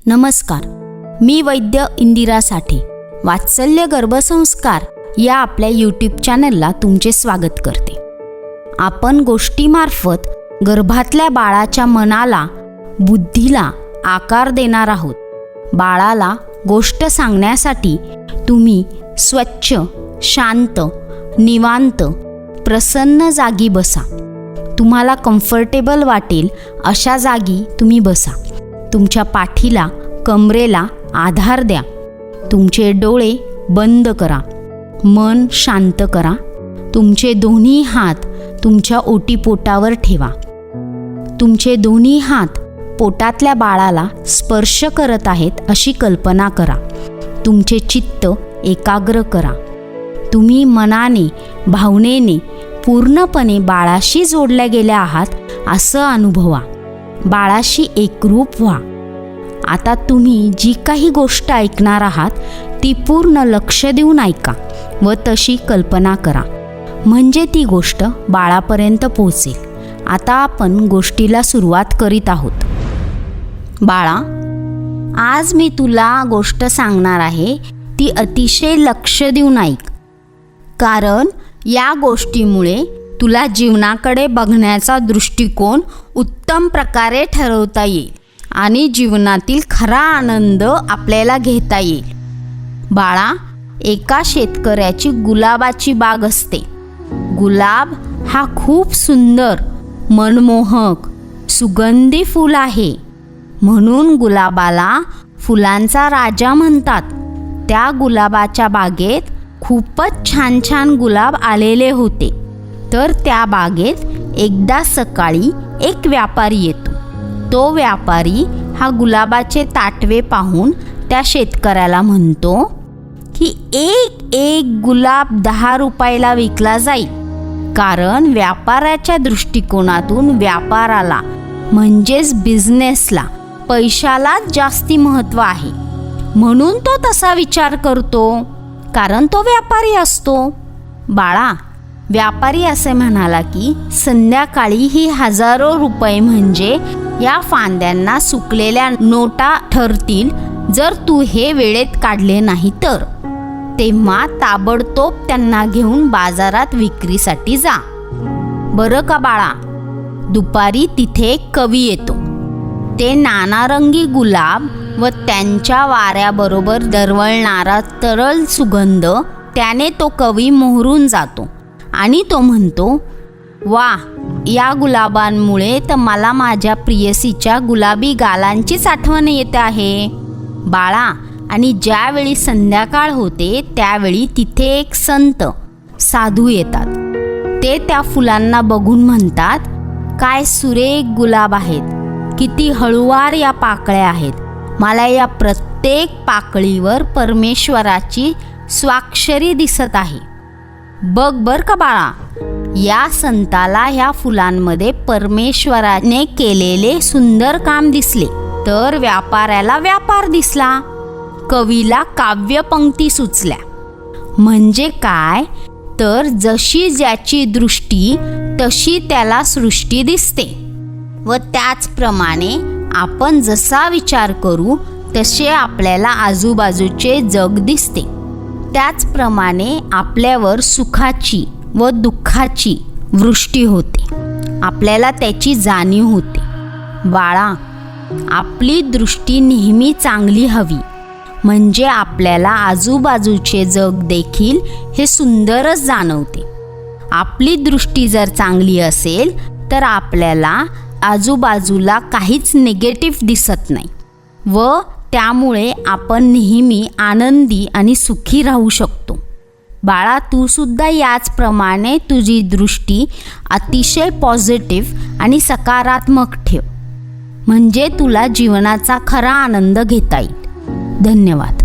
नमस्कार, मी वैद्य इंदिरा साठे. वात्सल्य गर्भसंस्कार या आपल्या यूट्यूब चॅनलला तुमचे स्वागत करते. आपण गोष्टीमार्फत गर्भातल्या बाळाच्या मनाला, बुद्धीला आकार देणार आहोत. बाळाला गोष्ट सांगण्यासाठी तुम्ही स्वच्छ, शांत, निवांत, प्रसन्न जागी बसा. तुम्हाला कम्फर्टेबल वाटेल अशा जागी तुम्ही बसा. तुमच्या पाठीला, कमरेला आधार द्या. तुमचे डोळे बंद करा. मन शांत करा. तुमचे दोन्ही हात तुमच्या ओटीपोटावर ठेवा. तुमचे दोन्ही हात पोटातल्या बाळाला स्पर्श करत आहेत अशी कल्पना करा. तुमचे चित्त एकाग्र करा. तुम्ही मनाने, भावनेने पूर्णपणे बाळाशी जोडल्या गेल्या आहात असं अनुभवा. बाळाशी एकरूप व्हा. आता तुम्ही जी काही गोष्ट ऐकणार आहात ती पूर्ण लक्ष देऊन ऐका व तशी कल्पना करा, म्हणजे ती गोष्ट बाळापर्यंत पोहोचेल. आता आपण गोष्टीला सुरुवात करीत आहोत. बाळा, आज मी तुला गोष्ट सांगणार आहे. ती अतिशय लक्ष देऊन ऐक, कारण या गोष्टीमुळे तुला जीवनाकडे बघण्याचा दृष्टिकोन उत्तम प्रकारे ठरवता येईल आणि जीवनातील खरा आनंद आपल्याला घेता येईल. बाळा, एका शेतकऱ्याची गुलाबाची बाग असते. गुलाब हा खूप सुंदर, मनमोहक, सुगंधी फूल आहे. म्हणून गुलाबाला फुलांचा राजा म्हणतात. त्या गुलाबाच्या बागेत खूपच छान छान गुलाब आलेले होते. तर त्या बागेत एकदा सकाळी एक व्यापारी येतो. तो व्यापारी हा गुलाबाचे ताटवे पाहून त्या शेतकऱ्याला म्हणतो की एक गुलाब 10 रुपयाला विकला जाईल. कारण व्यापाराच्या दृष्टिकोनातून व्यापाराला म्हणजेच बिझनेसला, पैशालाच जास्ती महत्त्व आहे. म्हणून तो तसा विचार करतो, कारण तो व्यापारी असतो. बाळा, व्यापारी असे म्हणाला की संध्याकाळी ही हजारो रुपये म्हणजे या फांद्यांना सुकलेल्या नोटा ठरतील जर तू हे वेळेत काढले नाही तर. तेव्हा ताबडतोब त्यांना घेऊन बाजारात विक्रीसाठी जा. बरं का बाळा? दुपारी तिथे एक कवी येतो. ते नानारंगी गुलाब व त्यांच्या वाऱ्याबरोबर दरवळणारा तरल सुगंध त्याने तो कवी मोहरून जातो आणि तो म्हणतो, वा, या गुलाबांमुळे तर मला माझ्या प्रियसीच्या गुलाबी गालांचीच आठवण येत आहे. बाळा, आणि ज्यावेळी संध्याकाळ होते त्यावेळी तिथे एक संत, साधू येतात. ते त्या फुलांना बघून म्हणतात, काय सुरेख गुलाब आहेत, किती हळुवार या पाकळ्या आहेत. मला या प्रत्येक पाकळीवर परमेश्वराची स्वाक्षरी दिसत आहे. बघ बर का बाळा, या संताला ह्या फुलांमध्ये परमेश्वराने केलेले सुंदर काम दिसले, तर व्यापाऱ्याला व्यापार दिसला, कवीला काव्यपंक्ती सुचल्या. म्हणजे काय तर जशी ज्याची दृष्टी तशी त्याला सृष्टी दिसते व त्याचप्रमाणे आपण जसा विचार करू तसे आपल्याला आजूबाजूचे जग दिसते. त्याचप्रमाणे आपल्यावर सुखाची व दुःखाची वृष्टी होते. आपल्याला त्याची जाणीव होते. बाळा, आपली दृष्टी नेहमी चांगली हवी, म्हणजे आपल्याला आजूबाजूचे जग देखील हे सुंदरच जाणवते. आपली दृष्टी जर चांगली असेल तर आपल्याला आजूबाजूला काहीच निगेटिव्ह दिसत नाही व त्यामुळे आपण नेहमी आनंदी आणि सुखी राहू शकतो. बाळा, तू सुद्धा याचप्रमाणे तुझी दृष्टी अतिशय पॉझिटिव्ह आणि सकारात्मक ठेव, म्हणजे तुला जीवनाचा खरा आनंद घेता येईल. धन्यवाद.